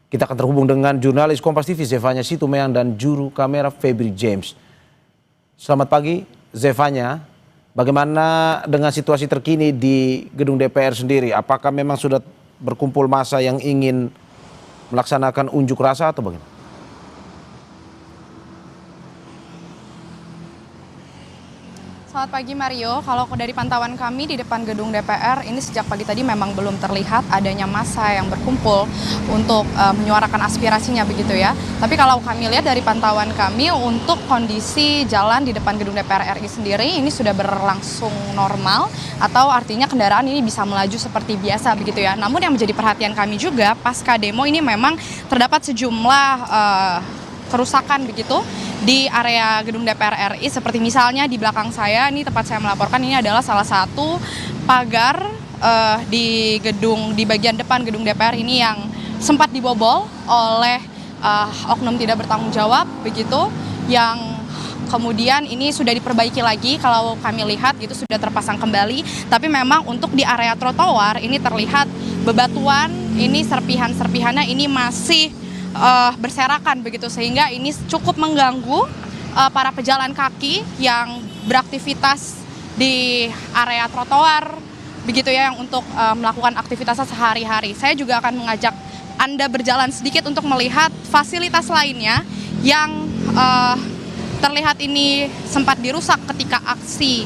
Kita akan terhubung dengan jurnalis Kompas TV Zefanya Situmeang dan juru kamera Febri James. Selamat pagi Zefanya, bagaimana dengan situasi terkini di gedung DPR sendiri? Apakah memang sudah berkumpul massa yang ingin melaksanakan unjuk rasa atau bagaimana? Selamat pagi Mario, kalau dari pantauan kami di depan gedung DPR ini sejak pagi tadi memang belum terlihat adanya massa yang berkumpul untuk menyuarakan aspirasinya begitu ya. Tapi kalau kami lihat dari pantauan kami untuk kondisi jalan di depan gedung DPR RI sendiri ini sudah berlangsung normal atau artinya kendaraan ini bisa melaju seperti biasa begitu ya. Namun yang menjadi perhatian kami juga pasca demo ini memang terdapat sejumlah kerusakan begitu di area gedung DPR RI, seperti misalnya di belakang saya ini tempat saya melaporkan, ini adalah salah satu pagar di bagian depan gedung DPR ini yang sempat dibobol oleh oknum tidak bertanggung jawab begitu, yang kemudian ini sudah diperbaiki lagi kalau kami lihat itu sudah terpasang kembali. Tapi memang untuk di area trotoar ini terlihat bebatuan, ini serpihan-serpihannya ini masih berserakan begitu, sehingga ini cukup mengganggu para pejalan kaki yang beraktivitas di area trotoar begitu ya, yang untuk melakukan aktivitasnya sehari-hari. Saya juga akan mengajak Anda berjalan sedikit untuk melihat fasilitas lainnya yang terlihat ini sempat dirusak ketika aksi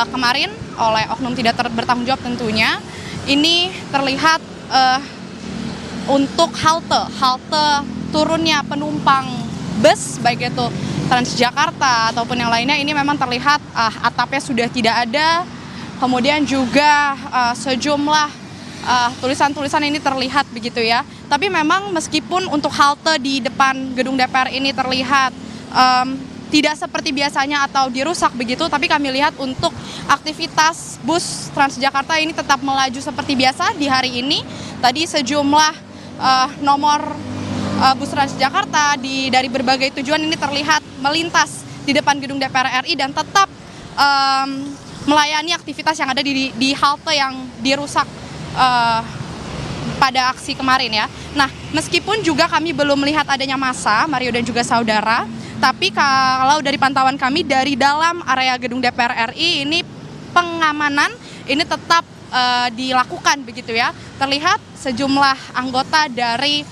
kemarin oleh oknum tidak bertanggung jawab tentunya. Ini terlihat untuk halte turunnya penumpang bus baik itu Transjakarta ataupun yang lainnya, ini memang terlihat atapnya sudah tidak ada. Kemudian juga sejumlah tulisan-tulisan ini terlihat begitu ya. Tapi memang meskipun untuk halte di depan gedung DPR ini terlihat tidak seperti biasanya atau dirusak begitu, tapi kami lihat untuk aktivitas bus Transjakarta ini tetap melaju seperti biasa di hari ini. Tadi sejumlah nomor bus Transjakarta dari berbagai tujuan ini terlihat melintas di depan gedung DPR RI dan tetap melayani aktivitas yang ada di halte yang dirusak pada aksi kemarin ya. Nah, meskipun juga kami belum melihat adanya massa, Mario dan juga saudara, tapi kalau dari pantauan kami dari dalam area gedung DPR RI ini pengamanan ini tetap dilakukan begitu ya. Terlihat sejumlah anggota dari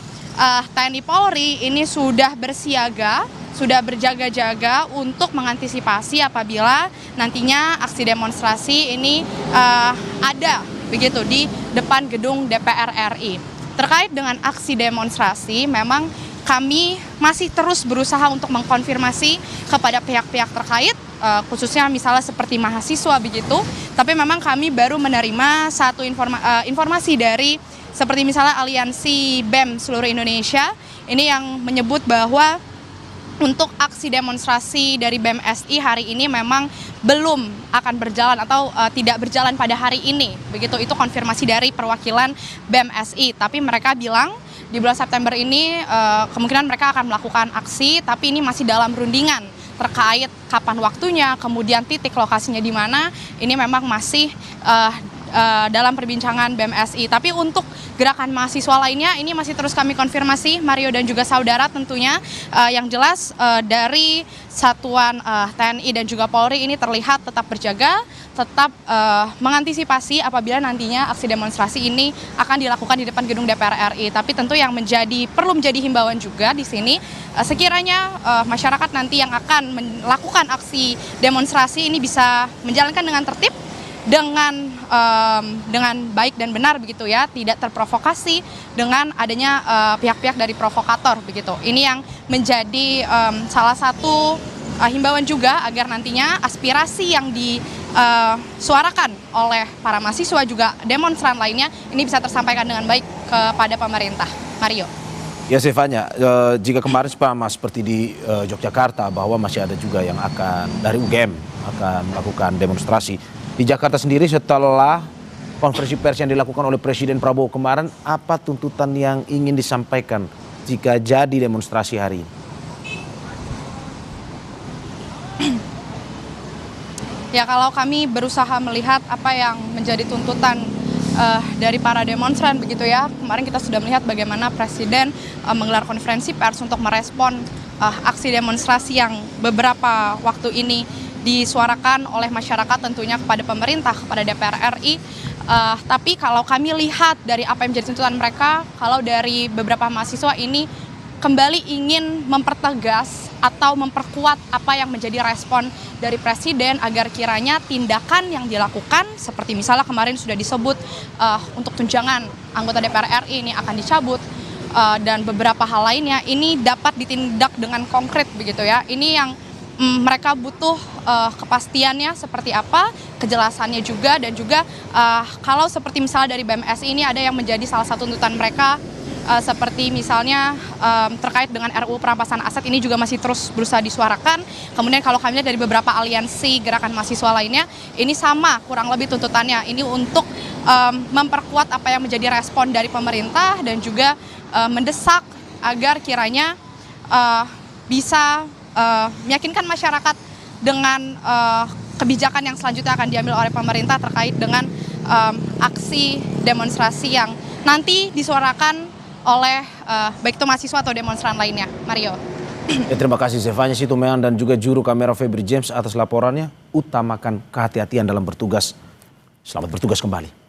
TNI Polri ini sudah bersiaga, sudah berjaga-jaga untuk mengantisipasi apabila nantinya aksi demonstrasi ini ada begitu di depan gedung DPR RI. Terkait dengan aksi demonstrasi, memang kami masih terus berusaha untuk mengkonfirmasi kepada pihak-pihak terkait, khususnya misalnya seperti mahasiswa begitu. Tapi memang kami baru menerima satu informasi dari seperti misalnya Aliansi BEM seluruh Indonesia, ini yang menyebut bahwa untuk aksi demonstrasi dari BEM-SI hari ini memang belum akan berjalan atau tidak berjalan pada hari ini. Begitu, itu konfirmasi dari perwakilan BEM-SI. Tapi mereka bilang di bulan September ini kemungkinan mereka akan melakukan aksi, tapi ini masih dalam rundingan terkait kapan waktunya, kemudian titik lokasinya di mana, ini memang masih dalam perbincangan BEM-SI. Tapi untuk gerakan mahasiswa lainnya ini masih terus kami konfirmasi, Mario dan juga saudara tentunya. Yang jelas dari satuan TNI dan juga Polri ini terlihat tetap berjaga, tetap mengantisipasi apabila nantinya aksi demonstrasi ini akan dilakukan di depan gedung DPR RI. Tapi tentu yang perlu menjadi himbauan juga di sini, sekiranya masyarakat nanti yang akan melakukan aksi demonstrasi ini bisa menjalankan dengan tertib, dengan baik dan benar begitu ya, tidak terprovokasi dengan adanya pihak-pihak dari provokator begitu. Ini yang menjadi salah satu himbauan juga agar nantinya aspirasi yang disuarakan oleh para mahasiswa juga demonstran lainnya ini bisa tersampaikan dengan baik kepada pemerintah. Mario. Ya Zefanya, jika kemarin sama seperti di Yogyakarta bahwa masih ada juga yang akan dari UGM akan melakukan demonstrasi. Di Jakarta sendiri setelah konferensi pers yang dilakukan oleh Presiden Prabowo kemarin, apa tuntutan yang ingin disampaikan jika jadi demonstrasi hari ini? Ya, kalau kami berusaha melihat apa yang menjadi tuntutan dari para demonstran begitu ya. Kemarin kita sudah melihat bagaimana Presiden menggelar konferensi pers untuk merespon aksi demonstrasi yang beberapa waktu ini disuarakan oleh masyarakat tentunya kepada pemerintah, kepada DPR RI. Tapi kalau kami lihat dari apa yang menjadi tuntutan mereka, kalau dari beberapa mahasiswa ini kembali ingin mempertegas atau memperkuat apa yang menjadi respon dari Presiden agar kiranya tindakan yang dilakukan seperti misalnya kemarin sudah disebut untuk tunjangan anggota DPR RI ini akan dicabut dan beberapa hal lainnya ini dapat ditindak dengan konkret begitu ya. Ini yang mereka butuh kepastiannya seperti apa, kejelasannya juga, dan juga kalau seperti misalnya dari BMS ini ada yang menjadi salah satu tuntutan mereka seperti misalnya terkait dengan RUU perampasan aset ini juga masih terus berusaha disuarakan. Kemudian kalau kami lihat dari beberapa aliansi gerakan mahasiswa lainnya, ini sama kurang lebih tuntutannya. Ini untuk memperkuat apa yang menjadi respon dari pemerintah dan juga mendesak agar kiranya bisa meyakinkan masyarakat dengan kebijakan yang selanjutnya akan diambil oleh pemerintah terkait dengan aksi demonstrasi yang nanti disuarakan oleh baik itu mahasiswa atau demonstran lainnya. Mario. Ya, terima kasih Zevanya Situmean dan juga juru kamera Febri James atas laporannya. Utamakan kehati-hatian dalam bertugas. Selamat bertugas kembali.